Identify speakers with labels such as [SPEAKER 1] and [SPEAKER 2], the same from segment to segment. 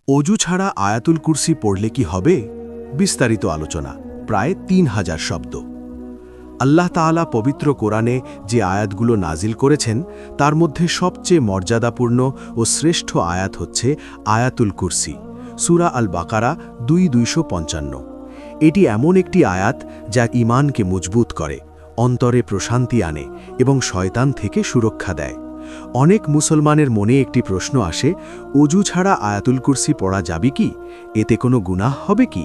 [SPEAKER 1] অজু ছাড়া আয়াতুল কুরসি পড়লে কি হবে? বিস্তারিত আলোচনা, প্রায় ৩,০০০ শব্দ। আল্লাহ তাআলা পবিত্র কোরআনে যে আয়াতগুলো নাজিল করেছেন তার মধ্যে সবচেয়ে মর্যাদাপূর্ণ ও শ্রেষ্ঠ আয়াত হচ্ছে আয়াতুল কুরসি, সূরা আল বাকারা ২:২৫৫। এটি এমন একটি আয়াত যা ঈমানকে মজবুত করে, অন্তরে প্রশান্তি আনে এবং শয়তান থেকে সুরক্ষা দেয়। অনেক মুসলমানের মনে একটি প্রশ্ন আসে, অজু ছাড়া আয়াতুল কুরসি পড়া যাবে কি? এতে কোনো গুনাহ হবে কি?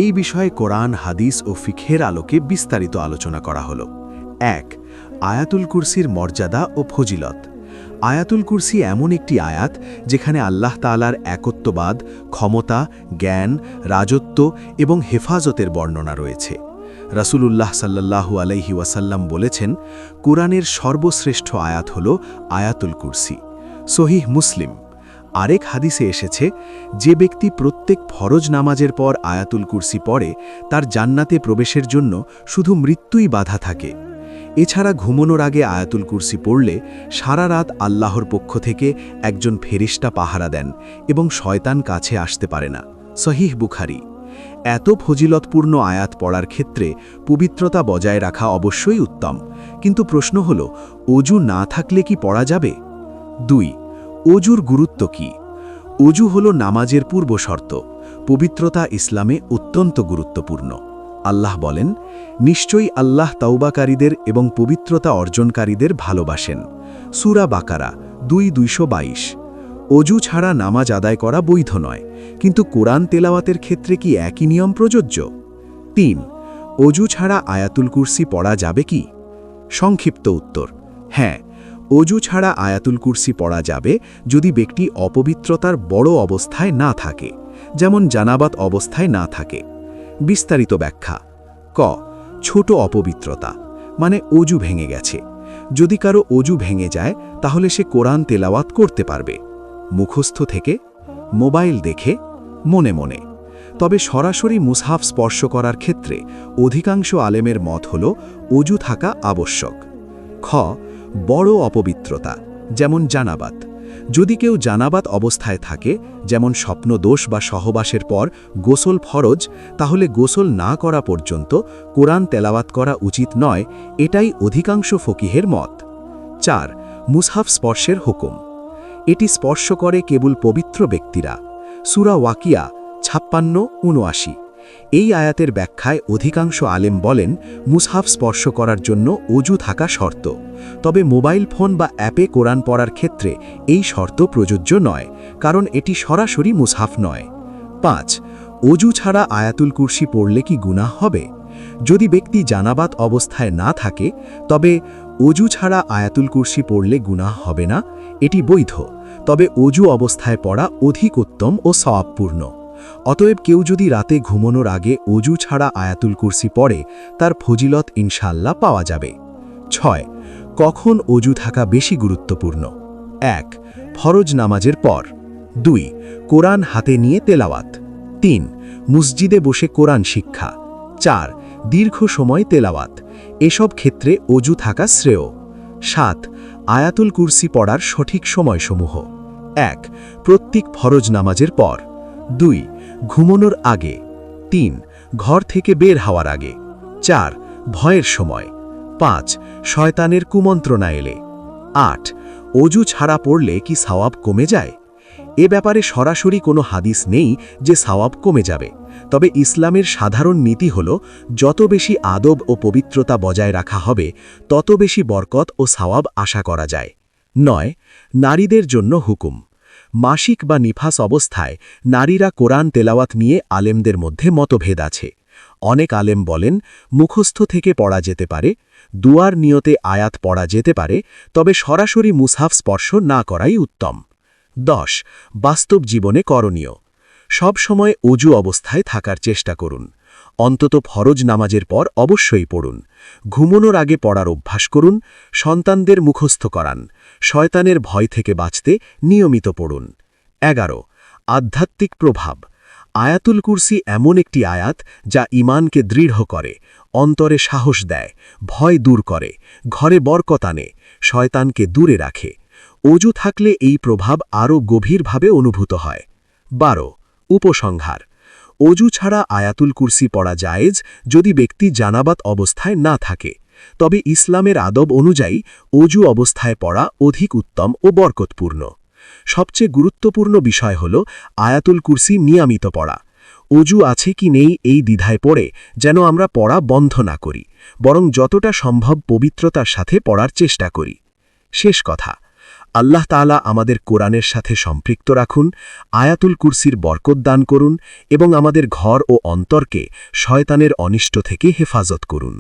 [SPEAKER 1] এই বিষয়ে কোরআন, হাদিস ও ফিকহের আলোকে বিস্তারিত আলোচনা করা হলো। ১. আয়াতুল কুরসির মর্যাদা ও ফজিলত। আয়াতুল কুরসি এমন একটি আয়াত যেখানে আল্লাহ তাআলার একত্ববাদ, ক্ষমতা, জ্ঞান, রাজত্ব এবং হেফাজতের বর্ণনা রয়েছে। রাসূলুল্লাহ সাল্লাল্লাহু আলাইহি ওয়াসাল্লাম বলেছেন, কুরআনের সর্বশ্রেষ্ঠ আয়াত হল আয়াতুল কুরসি। সহিহ মুসলিম। আরেক হাদিসে এসেছে, যে ব্যক্তি প্রত্যেক ফরজ নামাজের পর আয়াতুল কুরসি পড়ে তার জান্নাতে প্রবেশের জন্য শুধু মৃত্যুই বাধা থাকে। এছাড়া ঘুমানোর আগে আয়াতুল কুরসি পড়লে সারা রাত আল্লাহর পক্ষ থেকে একজন ফেরেশতা পাহারা দেন এবং শয়তান কাছে আসতে পারে না। সহিহ বুখারী। এত ফজিলতপূর্ণ আয়াত পড়ার ক্ষেত্রে পবিত্রতা বজায় রাখা অবশ্যই উত্তম, কিন্তু প্রশ্ন হল, অজু না থাকলে কি পড়া যাবে? ২. অজুর গুরুত্ব কি? অজু হল নামাজের পূর্ব শর্ত। পবিত্রতা ইসলামে অত্যন্ত গুরুত্বপূর্ণ। আল্লাহ বলেন, নিশ্চয়ই আল্লাহ তাওবাকারীদের এবং পবিত্রতা অর্জনকারীদের ভালোবাসেন। সূরা বাকারা ২:২২২। অজু ছাড়া নামাজ আদায় করা বৈধ নয়, কিন্তু কোরআন তেলাওয়াতের ক্ষেত্রে কি একই নিয়ম প্রযোজ্য? ৩. অজু ছাড়া আয়াতুল কুরসি পড়া যাবে কি? সংক্ষিপ্ত উত্তর, হ্যাঁ, অজু ছাড়া আয়াতুল কুরসি পড়া যাবে যদি ব্যক্তি অপবিত্রতার বড় অবস্থায় না থাকে, যেমন জানাবাত অবস্থায় না থাকে। বিস্তারিত ব্যাখ্যা। ক. ছোট অপবিত্রতা, মানে অজু ভেঙে গেছে। যদি কারো অজু ভেঙে যায় তাহলে সে কোরআন তেলাওয়াত করতে পারবে, মুখস্থ থেকে, মোবাইল দেখে, মনে মনে। তবে সরাসরি মুসহাফ স্পর্শ করার ক্ষেত্রে অধিকাংশ আলেমের মত হল অজু থাকা আবশ্যক। খ. বড় অপবিত্রতা, যেমন জানাবাত। যদি কেউ জানাবাত অবস্থায় থাকে, যেমন স্বপ্নদোষ বা সহবাসের পর গোসল ফরজ, তাহলে গোসল না করা পর্যন্ত কোরআন তেলাওয়াত করা উচিত নয়, এটাই অধিকাংশ ফকিহের মত। ৪. মুসহাফ স্পর্শের হুকুম। এটি স্পর্শ করে কেবল পবিত্র ব্যক্তিরা। সূরা ওয়াকিয়া ৫৬-৭৯। এই আয়াতের ব্যাখ্যায় অধিকাংশ আলেম বলেন, মুসহাফ স্পর্শ করার জন্য অজু থাকা শর্ত, তবে মোবাইল ফোন বা অ্যাপে কোরআন পড়ার ক্ষেত্রে এই শর্ত প্রযোজ্য নয়, কারণ এটি সরাসরি মুসহাফ নয়। ৫. অজু ছাড়া আয়াতুল কুরসি পড়লে কি গুনাহ হবে? যদি ব্যক্তি জানাবাত অবস্থায় না থাকে, তবে অজু ছাড়া আয়াতুল কুরসি পড়লে গুনাহ হবে না, এটি বৈধ, তবে অজু অবস্থায় পড়া অধিক উত্তম ও সওয়াবপূর্ণ। অতএব কেউ যদি রাতে ঘুমানোর আগে অজু ছাড়া আয়াতুল কুরসি পড়ে, তার ফজিলত ইনশাআল্লাহ পাওয়া যাবে। ৬. কখন অজু থাকা বেশি গুরুত্বপূর্ণ? ১. ফরজ নামাজের পর। ২. কোরআন হাতে নিয়ে তেলাওয়াত। ৩. মসজিদে বসে কোরআন শিক্ষা। ৪. দীর্ঘ সময় তেলাওয়াত। এসব ক্ষেত্রে অজু থাকা শ্রেয়। ৭. আয়াতুল কুরসি পড়ার সঠিক সময়সমূহ। ১. প্রত্যেক ফরজ নামাজের পর। ২. ঘুমানোর আগে। ৩. ঘর থেকে বের হওয়ার আগে। ৪. ভয়ের সময়। ৫. শয়তানের কুমন্ত্রণা এলে। ৮. অজু ছাড়া পড়লে কি সওয়াব কমে যায়? এ ব্যাপারে সরাসরি কোনো হাদিস নেই যে সওয়াব কমে যাবে, তবে ইসলামের সাধারণ নীতি হল, যত বেশি আদব ও পবিত্রতা বজায় রাখা হবে, তত বেশি বরকত ও সওয়াব আশা করা যায়। ৯. নারীদের জন্য হুকুম। মাসিক বা নিফাস অবস্থায় নারীরা কোরআন তেলাওয়াত নিয়ে আলেমদের মধ্যে মতভেদ আছে। অনেক আলেম বলেন, মুখস্থ থেকে পড়া যেতে পারে, দুয়ার নিয়তে আয়াত পড়া যেতে পারে, তবে সরাসরি মুসহাফ স্পর্শ না করাই উত্তম। ১০. বাস্তব জীবনে করণীয়। সব সময় অজু অবস্থায় থাকার চেষ্টা করুন। অন্তত ফরজ নামাজের পর অবশ্যই পড়ুন। ঘুমানোর আগে পড়ার অভ্যাস করুন। সন্তানদের মুখস্থ করান। শয়তানের ভয় থেকে বাঁচতে নিয়মিত পড়ুন। ১১. আধ্যাত্মিক প্রভাব। আয়াতুল কুরসি এমন একটি আয়াত যা ঈমানকে দৃঢ় করে, অন্তরে সাহস দেয়, ভয় দূর করে, ঘরে বরকত আনে, শয়তানকে দূরে রাখে। অজু থাকলে এই প্রভাব আরও গভীরভাবে অনুভূত হয়। 12 উপসংহার অজু ছাড়া আয়াতুল কুরসি পড়া জায়েজ যদি ব্যক্তি জানাবাত অবস্থায় না থাকে, তবে ইসলামের আদব অনুযায়ী অজু অবস্থায় পড়া অধিক উত্তম ও বরকতপূর্ণ। সবচেয়ে গুরুত্বপূর্ণ বিষয় হল আয়াতুল কুরসি নিয়মিত পড়া। অজু আছে কি নেই এই দ্বিধায় পড়ে যেন আমরা পড়া বন্ধ না করি, বরং যতটা সম্ভব পবিত্রতার সাথে পড়ার চেষ্টা করি। শেষ কথা, আল্লাহ তাআলা আমাদের কোরআনের সাথে সম্পৃক্ত রাখুন, আয়াতুল কুরসির বরকত দান করুন এবং আমাদের ঘর ও অন্তরকে শয়তানের অনিষ্ট থেকে হেফাজত করুন।